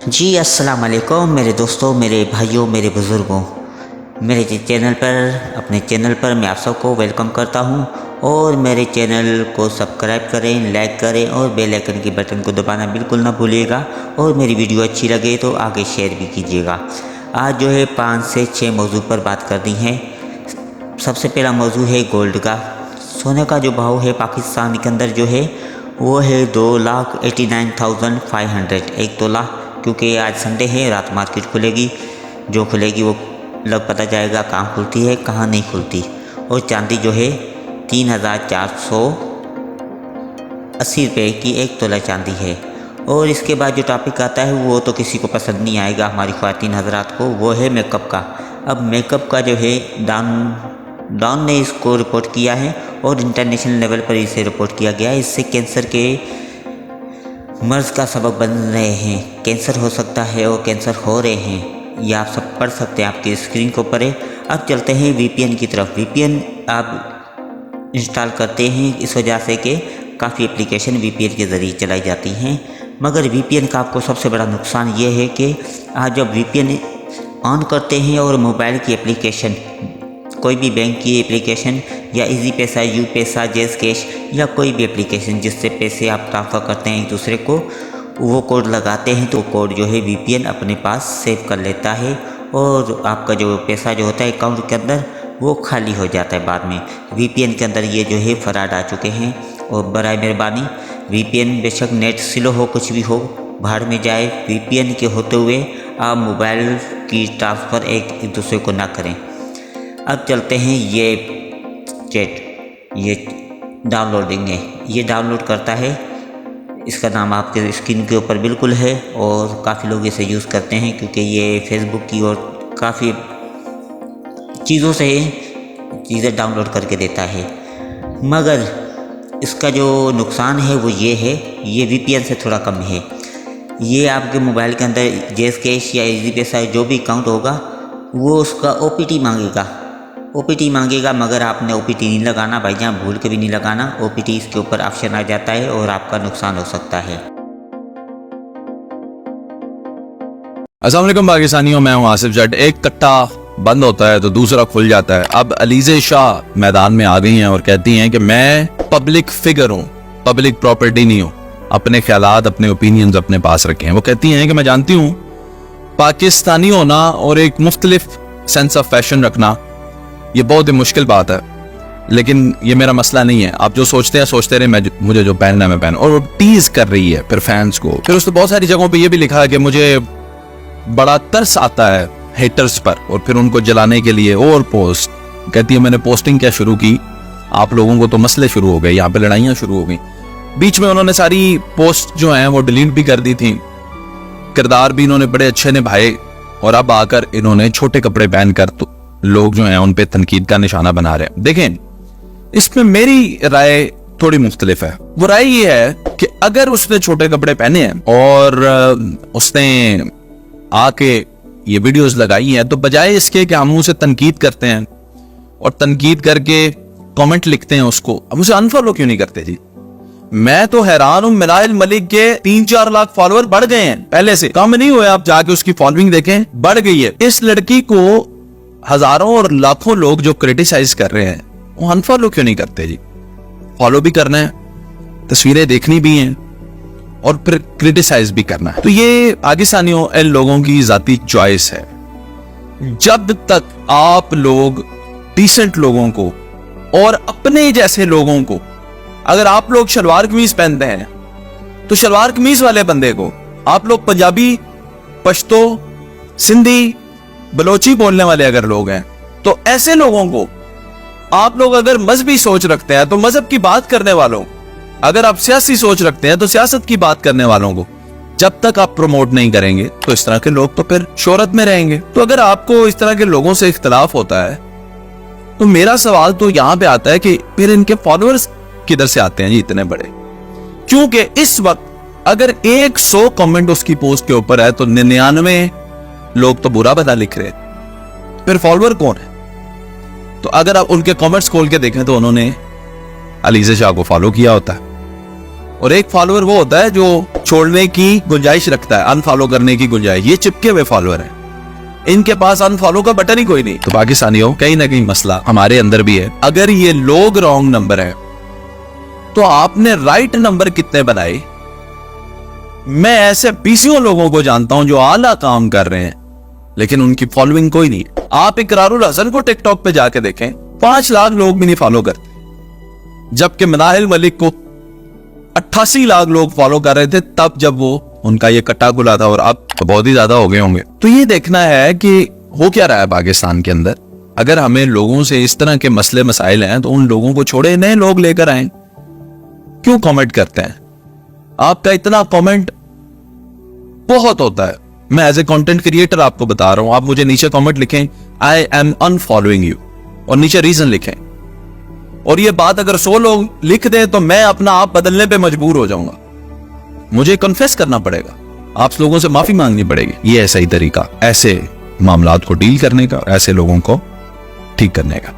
जी अस्सलाम वालेकुम मेरे दोस्तों, मेरे भाइयों, मेरे बुज़ुर्गों। मेरे चैनल पर, अपने चैनल पर मैं आप सबको वेलकम करता हूं और मेरे चैनल को सब्सक्राइब करें, लाइक करें और बेल आइकन के बटन को दबाना बिल्कुल ना भूलिएगा। और मेरी वीडियो अच्छी लगे तो आगे शेयर भी कीजिएगा। आज जो है 5 से 6 मौजू पर बात करनी है। सबसे पहला मौजू है गोल्ड का। सोने का जो भाव है पाकिस्तान के अंदर जो है वो है 2,89,500 एक तोला। क्योंकि आज संडे है, रात मार्केट खुलेगी, जो खुलेगी वो लग पता जाएगा कहाँ खुलती है कहाँ नहीं खुलती। और चांदी जो है 3,480 रुपये की एक तोला चांदी है। और इसके बाद जो टॉपिक आता है वो तो किसी को पसंद नहीं आएगा, हमारी ख़वातीन हज़रात को, वो है मेकअप का। अब मेकअप का जो है डॉन ने इसको रिपोर्ट किया है और इंटरनेशनल लेवल पर इसे रिपोर्ट किया गया है। इससे कैंसर के मर्ज़ का सबब बन रहे हैं। कैंसर हो सकता है और कैंसर हो रहे हैं, ये आप सब पढ़ सकते हैं, आपकी स्क्रीन के ऊपर है। अब चलते हैं वीपीएन की तरफ। वीपीएन आप इंस्टॉल करते हैं इस वजह से कि काफ़ी एप्लीकेशन वीपीएन के ज़रिए चलाई जाती हैं। मगर वीपीएन का आपको सबसे बड़ा नुकसान ये है कि आप जब वीपीएन ऑन करते हैं और मोबाइल की एप्लीकेशन, कोई भी बैंक की एप्लीकेशन या इजी पैसा, यू पैसा, जैज़ कैश या कोई भी एप्लीकेशन जिससे पैसे आप ट्रांसफ़र करते हैं एक दूसरे को, वो कोड लगाते हैं तो कोड जो है वीपीएन अपने पास सेव कर लेता है और आपका जो पैसा जो होता है अकाउंट के अंदर वो खाली हो जाता है बाद में। वीपीएन के अंदर ये जो है फ्रॉड आ चुके हैं। और बराए मेहरबानी वीपीएन बेशक नेट स्लो हो, कुछ भी हो, भाड़ में जाए, वीपीएन के होते हुए आप मोबाइल की ट्रांसफ़र एक दूसरे को ना करें। अब चलते हैं ये चैट, ये डाउनलोडिंग है, ये डाउनलोड करता है। इसका नाम आपके स्क्रीन के ऊपर बिल्कुल है और काफ़ी लोग इसे यूज़ करते हैं क्योंकि ये फेसबुक की और काफ़ी चीज़ों से चीज़ें डाउनलोड करके देता है। मगर इसका जो नुकसान है वो ये है, ये वीपीएन से थोड़ा कम है। ये आपके मोबाइल के अंदर जैज़ कैश या इजी पैसा जो भी अकाउंट होगा वो उसका ओपीटी मांगेगा, मगर आपने ओपीटी नहीं लगाना भाईजान, भूल के भी नहीं लगाना। ओपीटी इसके ऊपर ऑप्शन आ जाता है और आपका नुकसान हो सकता है। अस्सलाम वालेकुम पाकिस्तानियों, मैं हूं आसिफ जट। एक कट्टा बंद होता है तो दूसरा खुल जाता है। अब अलीज़े शाह मैदान में आ गई हैं और कहती हैं कि मैं पब्लिक फिगर हूं, पब्लिक प्रॉपर्टी नहीं हूं। अपने ख्यालात, अपने ओपिनियंस अपने पास रखे हैं। वो कहती हैं कि मैं जानती हूं पाकिस्तानी होना और एक मुख्तलिफ सेंस ऑफ फैशन रखना ये बहुत ही मुश्किल बात है, लेकिन ये मेरा मसला नहीं है। आप जो सोचते हैं सोचते रहे, मुझे जो पहनना है मैं पहनूं। और वो टीज कर रही है फिर फैंस को। फिर उसने बहुत सारी जगहों पे ये भी लिखा है कि मुझे बड़ा तरस आता है हेटर्स पर, और फिर उनको जलाने के लिए और पोस्ट कहती है। मैंने पोस्टिंग क्या शुरू की, आप लोगों को तो मसले शुरू हो गए, यहाँ पे लड़ाइयाँ शुरू हो गई। बीच में उन्होंने सारी पोस्ट जो हैं वो डिलीट भी कर दी थी, किरदार भी इन्होंने बड़े अच्छे निभाए, और अब आकर इन्होंने छोटे कपड़े पहनकर तो लोग जो हैं उन पे तनकीद का निशाना बना रहे हैं। देखें, इसमें मेरी राय थोड़ी मुख्तलिफ है। वो राय ये है कि अगर उसने छोटे कपड़े पहने हैं और उसने आके ये वीडियोस लगाई हैं, तो बजाय इसके कि हम उसे तनकीद करते हैं और तनकीद करके कमेंट लिखते हैं उसको, अब उसे अनफॉलो क्यों नहीं करते जी? मैं तो हैरान हूं, मिनाइल मलिक के 3-4 लाख फॉलोअर बढ़ गए हैं, पहले से कम नहीं हुए। आप जाके उसकी फॉलोइंग देखें, बढ़ गई है। इस लड़की को हजारों और लाखों लोग जो क्रिटिसाइज कर रहे हैं वो अनफॉलो क्यों नहीं करते जी? फॉलो भी करना है, तस्वीरें देखनी भी हैं और फिर क्रिटिसाइज भी करना है। तो ये पाकिस्तानियों इन लोगों की जाती चॉइस है। जब तक आप लोग डिसेंट लोगों को और अपने जैसे लोगों को, अगर आप लोग शलवार कमीज पहनते हैं तो शलवार कमीज वाले बंदे को, आप लोग पंजाबी, पश्तो, सिंधी, बलोची बोलने वाले अगर लोग हैं तो ऐसे लोगों को आप लोग अगर मजहबी सोच रखते हैं तो मजहब की बात करने वालों, अगर आप सियासी सोच रखते हैं तो सियासत की बात करने वालों को जब तक आप प्रमोट नहीं करेंगे तो इस तरह के लोग तो फिर शोहरत में रहेंगे। तो अगर आपको इस तरह के लोगों से इख्तिलाफ होता है तो मेरा सवाल तो यहां पे आता है कि फिर इनके फॉलोअर्स किधर से आते हैं जी इतने बड़े? क्योंकि इस वक्त अगर 100 कमेंट उसकी पोस्ट के ऊपर है तो 99 लोग तो बुरा भला लिख रहे, फिर फॉलोअर कौन है? तो अगर आप उनके कमेंट्स खोल के देखें तो उन्होंने अलीज़े शाह को फॉलो किया होता है, और एक फॉलोअर वो होता है जो छोड़ने की गुंजाइश रखता है, अनफॉलो करने की गुंजाइश। ये चिपके हुए फॉलोअर हैं, इनके पास अनफॉलो का बटन ही कोई नहीं। तो पाकिस्तानियों, कहीं ना कहीं मसला हमारे अंदर भी है। अगर ये लोग रॉन्ग नंबर है तो आपने राइट नंबर कितने बनाए? मैं ऐसे पीसीओ लोगों को जानता हूं जो आला काम कर रहे हैं लेकिन उनकी फॉलोइंग कोई नहीं। आप इकरारुल हसन को टिकटॉक पे जाके देखें, 5 लाख लोग भी नहीं फॉलो करते, जबकि मनाहिल मलिक को 88 लाख लोग फॉलो कर रहे थे तब जब वो उनका ये कट्टा खुला था, और अब तो बहुत ही ज्यादा हो गए होंगे। तो ये देखना है कि हो क्या रहा है पाकिस्तान के अंदर। अगर हमें लोगों से इस तरह के मसले मसाइल हैं तो उन लोगों को छोड़े, नए लोग लेकर आए। क्यों कमेंट करते हैं? आपका इतना कमेंट बहुत होता है। मैं एज ए कंटेंट क्रिएटर आपको बता रहा हूं, आप मुझे नीचे कमेंट लिखें आई एम अनफॉलोइंग यू और नीचे रीजन लिखें, और ये बात अगर 100 लोग लिख दें तो मैं अपना आप बदलने पे मजबूर हो जाऊंगा। मुझे कन्फेस करना पड़ेगा, आप लोगों से माफी मांगनी पड़ेगी। ये ऐसा ही तरीका ऐसे मामलात को डील करने का, ऐसे लोगों को ठीक करने का।